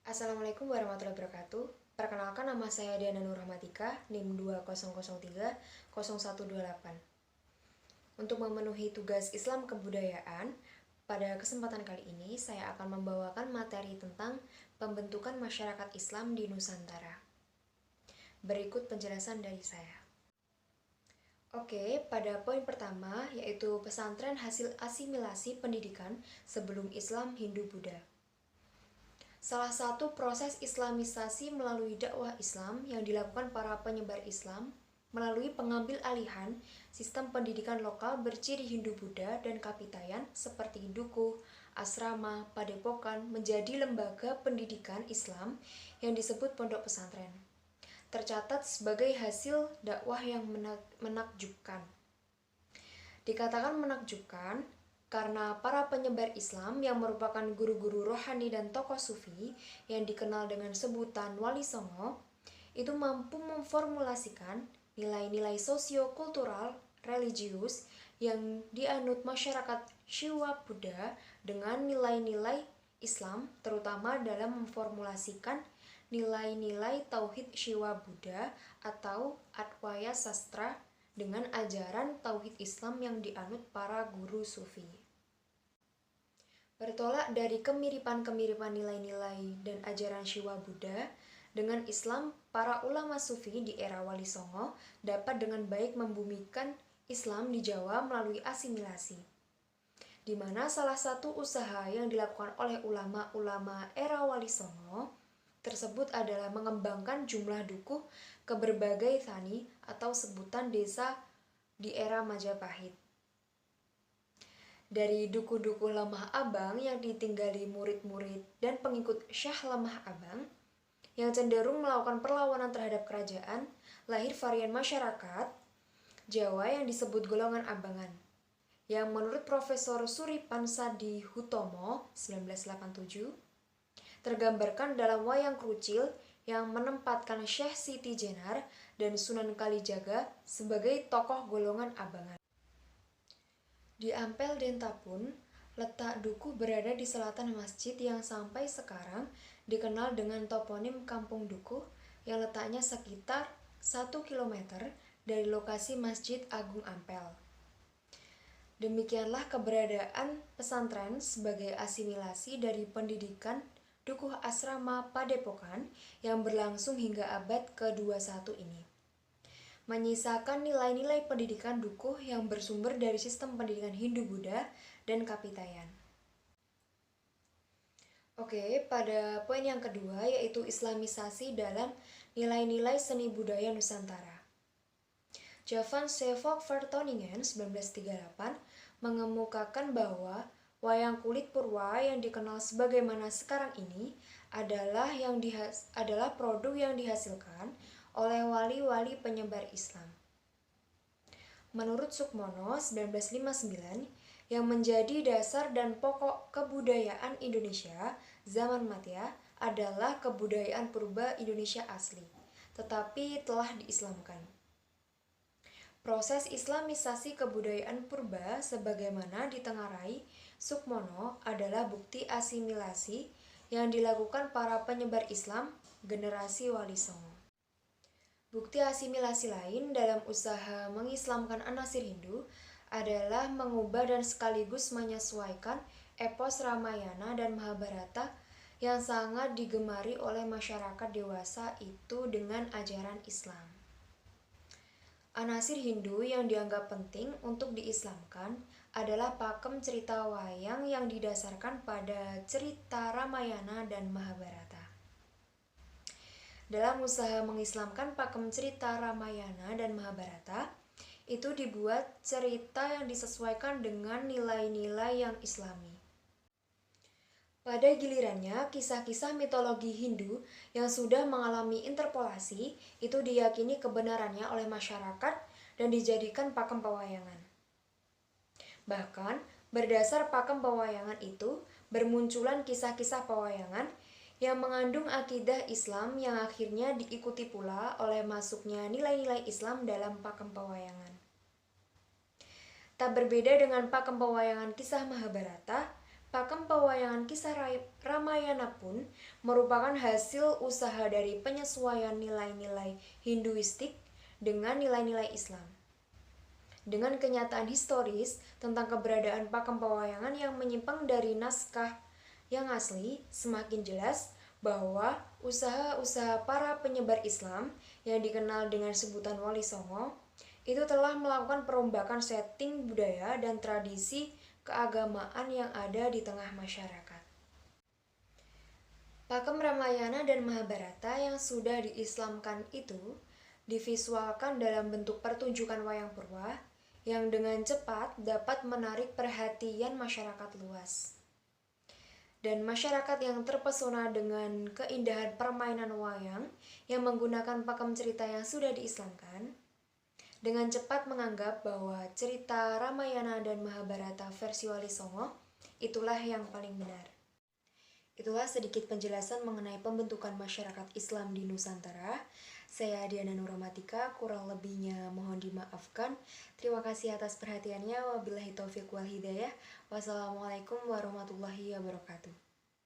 Assalamualaikum warahmatullahi wabarakatuh. Perkenalkan, nama saya Diana Nurrahmatika, NIM 20030128. Untuk memenuhi tugas Islam Kebudayaan, pada kesempatan kali ini saya akan membawakan materi tentang pembentukan masyarakat Islam di Nusantara. Berikut penjelasan dari saya. Oke, pada poin pertama yaitu pesantren hasil asimilasi pendidikan sebelum Islam Hindu-Buddha. Salah satu proses islamisasi melalui dakwah Islam yang dilakukan para penyebar Islam melalui pengambil alihan sistem pendidikan lokal berciri Hindu-Buddha dan Kapitayan seperti dukuh, asrama, padepokan menjadi lembaga pendidikan Islam yang disebut pondok pesantren. Tercatat sebagai hasil dakwah yang menakjubkan. Dikatakan menakjubkan karena para penyebar Islam yang merupakan guru-guru rohani dan tokoh sufi yang dikenal dengan sebutan Wali Songo itu mampu memformulasikan nilai-nilai sosio-kultural religius yang dianut masyarakat Shiwa Buddha dengan nilai-nilai Islam, terutama dalam memformulasikan nilai-nilai Tauhid Shiwa Buddha atau Advaya Sastra dengan ajaran Tauhid Islam yang dianut para guru sufi. Bertolak dari kemiripan-kemiripan nilai-nilai dan ajaran Shiwa Buddha dengan Islam, para ulama sufi di era Wali Songo dapat dengan baik membumikan Islam di Jawa melalui asimilasi, di mana salah satu usaha yang dilakukan oleh ulama-ulama era Wali Songo tersebut adalah mengembangkan jumlah dukuh ke berbagai thani atau sebutan desa di era Majapahit. Dari dukuh-dukuh Lemah Abang yang ditinggali murid-murid dan pengikut Syah Lemah Abang yang cenderung melakukan perlawanan terhadap kerajaan, lahir varian masyarakat Jawa yang disebut golongan abangan, yang menurut Profesor Suripan Sadi Hutomo 1987 tergambarkan dalam wayang Krucil yang menempatkan Syekh Siti Jenar dan Sunan Kalijaga sebagai tokoh golongan abangan. Di Ampel Dentapun, letak dukuh berada di selatan masjid yang sampai sekarang dikenal dengan toponim Kampung Dukuh yang letaknya sekitar 1 km dari lokasi Masjid Agung Ampel. Demikianlah keberadaan pesantren sebagai asimilasi dari pendidikan dukuh asrama padepokan yang berlangsung hingga abad ke-21 ini, menyisakan nilai-nilai pendidikan dukuh yang bersumber dari sistem pendidikan Hindu-Buddha dan Kapitayan. Oke, pada poin yang kedua yaitu islamisasi dalam nilai-nilai seni budaya Nusantara. Jovan Sevok Vertoningen 1938 mengemukakan bahwa wayang kulit purwa yang dikenal sebagaimana sekarang ini adalah produk yang dihasilkan oleh wali-wali penyebar Islam. Menurut Sukmono 1959, yang menjadi dasar dan pokok kebudayaan Indonesia zaman Matsya adalah kebudayaan purba Indonesia asli, tetapi telah diislamkan. Proses islamisasi kebudayaan purba sebagaimana ditengarai Sukmono adalah bukti asimilasi yang dilakukan para penyebar Islam generasi Wali Songo. Bukti asimilasi lain dalam usaha mengislamkan Anasir Hindu adalah mengubah dan sekaligus menyesuaikan epos Ramayana dan Mahabharata yang sangat digemari oleh masyarakat dewasa itu dengan ajaran Islam. Anasir Hindu yang dianggap penting untuk diislamkan adalah pakem cerita wayang yang didasarkan pada cerita Ramayana dan Mahabharata. Dalam usaha mengislamkan pakem cerita Ramayana dan Mahabharata, itu dibuat cerita yang disesuaikan dengan nilai-nilai yang islami. Pada gilirannya, kisah-kisah mitologi Hindu yang sudah mengalami interpolasi itu diyakini kebenarannya oleh masyarakat dan dijadikan pakem pewayangan. Bahkan, berdasar pakem pewayangan itu, bermunculan kisah-kisah pewayangan yang mengandung akidah Islam yang akhirnya diikuti pula oleh masuknya nilai-nilai Islam dalam pakem pewayangan. Tak berbeda dengan pakem pewayangan kisah Mahabharata, Pakem pewayangan kisah Ramayana pun merupakan hasil usaha dari penyesuaian nilai-nilai Hinduistik dengan nilai-nilai Islam. Dengan kenyataan historis tentang keberadaan pakem pewayangan yang menyimpang dari naskah yang asli, semakin jelas bahwa usaha-usaha para penyebar Islam yang dikenal dengan sebutan Wali Songo itu telah melakukan perombakan setting budaya dan tradisi keagamaan yang ada di tengah masyarakat. Pakem Ramayana dan Mahabharata yang sudah diislamkan itu divisualkan dalam bentuk pertunjukan wayang purwa yang dengan cepat dapat menarik perhatian masyarakat luas. Dan masyarakat yang terpesona dengan keindahan permainan wayang yang menggunakan pakem cerita yang sudah diislamkan dengan cepat menganggap bahwa cerita Ramayana dan Mahabharata versi Wali Songo itulah yang paling benar. Itulah sedikit penjelasan mengenai pembentukan masyarakat Islam di Nusantara. Saya Diana Nurrohmatika, kurang lebihnya mohon dimaafkan. Terima kasih atas perhatiannya. Wabillahi taufiq wal hidayah. Wassalamualaikum warahmatullahi wabarakatuh.